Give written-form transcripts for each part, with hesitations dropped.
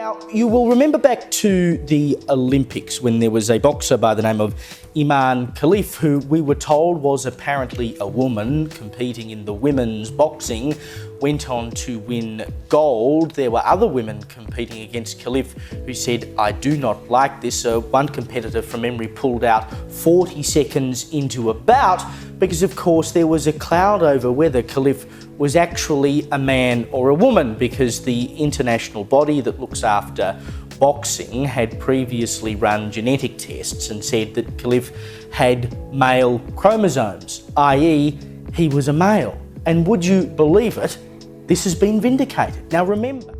Now, you will remember back to the Olympics when there was a boxer by the name of Imane Khelif, who we were told was apparently a woman competing in the women's boxing, went on to win gold. There were other women competing against Khelif who said, "I do not like this." One competitor from memory pulled out 40 seconds into a bout because, of course, there was a cloud over whether Khelif was actually a man or a woman, because the international body that looks after boxing had previously run genetic tests and said that Khelif had male chromosomes, i.e. he was a male. And would you believe it, this has been vindicated. Now remember,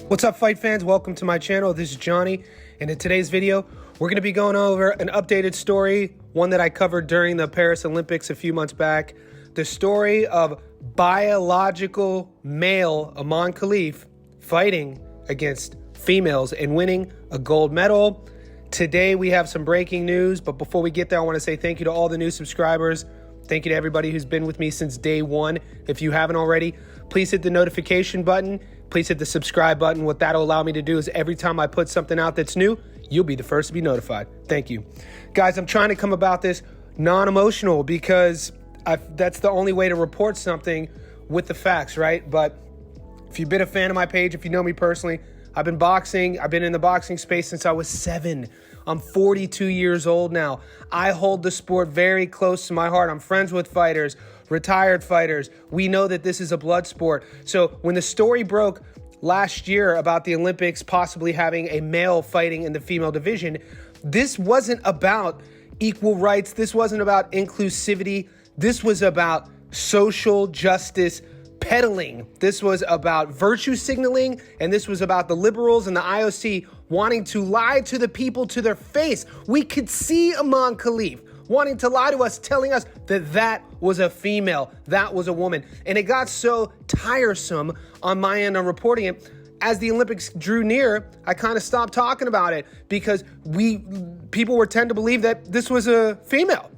what's up, fight fans? Welcome to my channel. This is Johnny, and in today's video we're going to be going over an updated story, one that I covered during the Paris Olympics a few months back. The story of biological male Imane Khelif fighting against females and winning a gold medal. Today we have some breaking news, but before we get there, I want to say thank you to all the new subscribers. Thank you to everybody who's been with me since day one. If you haven't already, please hit the notification button. Please hit the subscribe button. What that'll allow me to do is every time I put something out that's new, you'll be the first to be notified. Thank you. Guys, I'm trying to come about this non-emotional because that's the only way to report something with the facts, right? But if you've been a fan of my page, if you know me personally, I've been boxing. I've been in the boxing space since I was 7. I'm 42 years old now. I hold the sport very close to my heart. I'm friends with fighters, retired fighters. We know that this is a blood sport. So when the story broke last year about the Olympics possibly having a male fighting in the female division, this wasn't about equal rights. This wasn't about inclusivity. This was about social justice peddling. This was about virtue signaling, and this was about the liberals and the IOC wanting to lie to the people to their face. We could see Imane Khelif wanting to lie to us, telling us that that was a female, that was a woman. And it got so tiresome on my end on reporting it. As the Olympics drew near, I kind of stopped talking about it because people were tend to believe that this was a female.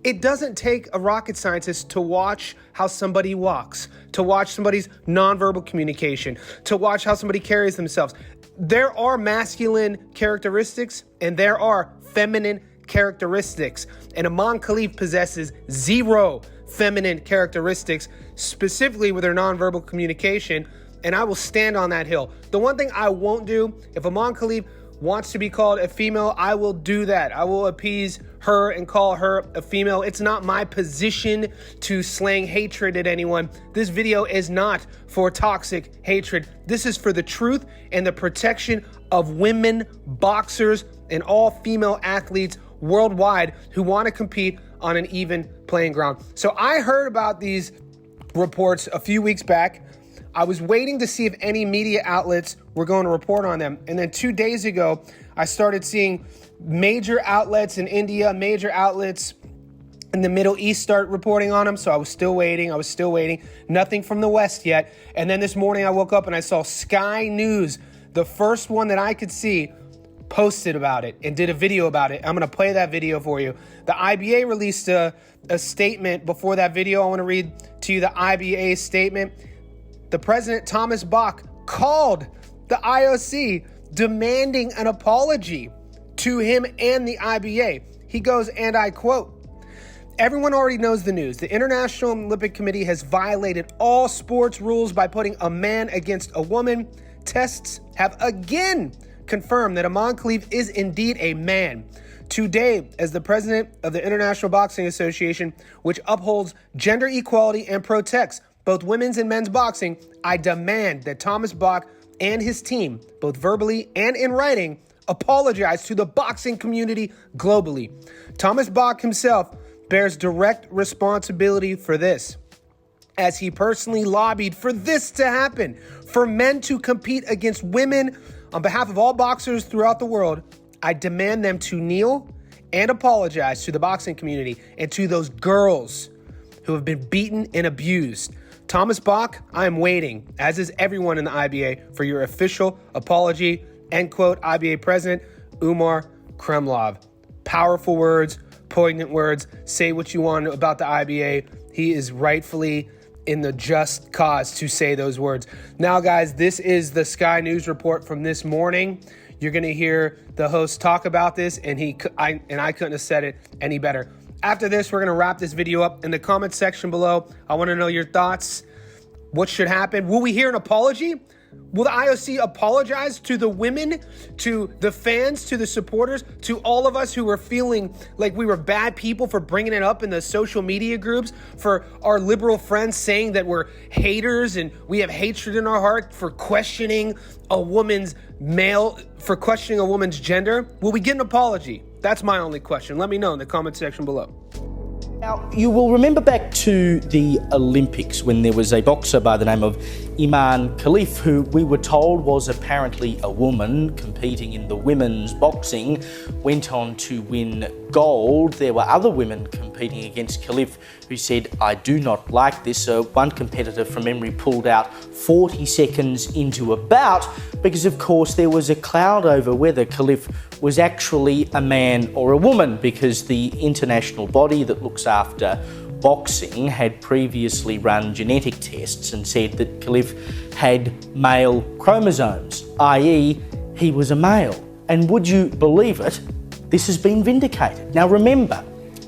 It doesn't take a rocket scientist to watch how somebody walks, to watch somebody's nonverbal communication, to watch how somebody carries themselves. There are masculine characteristics and there are feminine characteristics. And Imane Khelif possesses 0 feminine characteristics, specifically with her nonverbal communication. And I will stand on that hill. The one thing I won't do, if Imane Khelif wants to be called a female, I will do that. I will appease her and call her a female. It's not my position to slang hatred at anyone. This video is not for toxic hatred. This is for the truth and the protection of women boxers and all female athletes worldwide who want to compete on an even playing ground. So I heard about these reports a few weeks back. I was waiting to see if any media outlets were going to report on them. And then 2 days ago, I started seeing major outlets in India, major outlets in the Middle East start reporting on them. So I was still waiting. Nothing from the West yet. And then this morning I woke up and I saw Sky News, the first one that I could see, posted about it and did a video about it. I'm going to play that video for you. The IBA released a statement before that video. I want to read to you the IBA statement. The president, Thomas Bach, called the IOC demanding an apology to him and the IBA. He goes, and I quote, "Everyone already knows the news. The International Olympic Committee has violated all sports rules by putting a man against a woman. Tests have again confirmed that Imane Khelif is indeed a man. Today, as the president of the International Boxing Association, which upholds gender equality and protects both women's and men's boxing, I demand that Thomas Bach and his team, both verbally and in writing, apologize to the boxing community globally. Thomas Bach himself bears direct responsibility for this, as he personally lobbied for this to happen, for men to compete against women. On behalf of all boxers throughout the world, I demand them to kneel and apologize to the boxing community and to those girls who have been beaten and abused. Thomas Bach, I am waiting, as is everyone in the IBA, for your official apology," end quote. IBA President Umar Kremlov. Powerful words, poignant words. Say what you want about the IBA. He is rightfully in the just cause to say those words. Now, guys, this is the Sky News report from this morning. You're going to hear the host talk about this, and I couldn't have said it any better. After this, we're going to wrap this video up. In the comment section below, I want to know your thoughts. What should happen? Will we hear an apology? Will the IOC apologize to the women, to the fans, to the supporters, to all of us who were feeling like we were bad people for bringing it up in the social media groups, for our liberal friends saying that we're haters and we have hatred in our heart for questioning a woman's gender? Will we get an apology? That's my only question. Let me know in the comment section below. Now, you will remember back to the Olympics when there was a boxer by the name of Imane Khelif, who we were told was apparently a woman competing in the women's boxing, went on to win gold. There were other women competing against Khelif who said, "I do not like this." One competitor from memory pulled out 40 seconds into a bout because, of course, there was a cloud over whether Khelif was actually a man or a woman, because the international body that looks after boxing had previously run genetic tests and said that Khelif had male chromosomes, i.e. he was a male. And would you believe it, this has been vindicated. Now remember,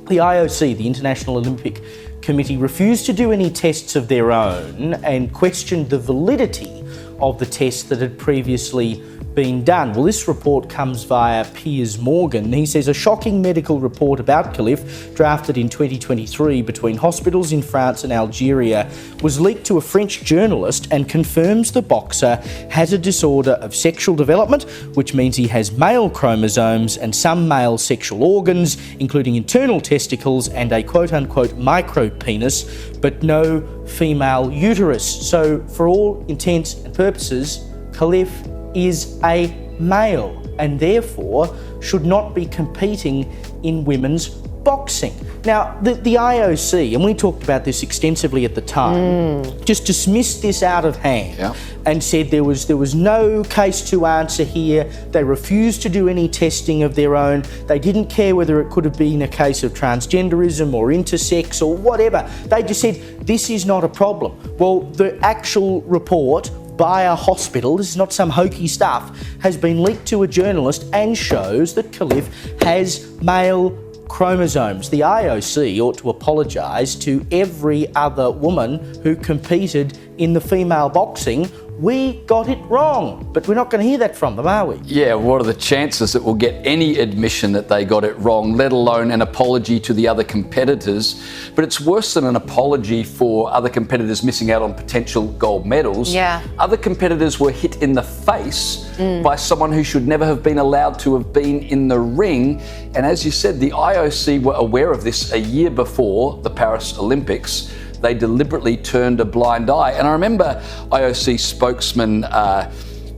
the IOC, the International Olympic Committee, refused to do any tests of their own and questioned the validity of the tests that had previously been done. Well, this report comes via Piers Morgan. He says a shocking medical report about Khelif, drafted in 2023 between hospitals in France and Algeria, was leaked to a French journalist and confirms the boxer has a disorder of sexual development, which means he has male chromosomes and some male sexual organs, including internal testicles and a quote-unquote micropenis, but no female uterus. So, for all intents and purposes, Khelif is a male and therefore should not be competing in women's boxing. Now, the IOC, and we talked about this extensively at the time, just dismissed this out of hand and said there was no case to answer here. They refused to do any testing of their own. They didn't care whether it could have been a case of transgenderism or intersex or whatever. They just said, this is not a problem. Well, the actual report by a hospital, this is not some hokey stuff, has been leaked to a journalist and shows that Khelif has male chromosomes. The IOC ought to apologise to every other woman who competed in the female boxing. We got it wrong, but we're not going to hear that from them, are we? Yeah, what are the chances that we'll get any admission that they got it wrong, let alone an apology to the other competitors? But it's worse than an apology for other competitors missing out on potential gold medals. Yeah. Other competitors were hit in the face by someone who should never have been allowed to have been in the ring. And as you said, the IOC were aware of this a year before the Paris Olympics. They deliberately turned a blind eye. And I remember IOC spokesman, I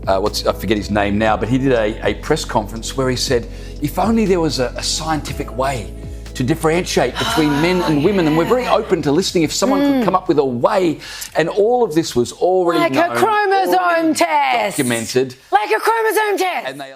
forget his name now, but he did a press conference where he said, if only there was a scientific way to differentiate between men and women. And we're very open to listening if someone could come up with a way. And all of this was already known, like a chromosome test. documented. Like a chromosome test. And they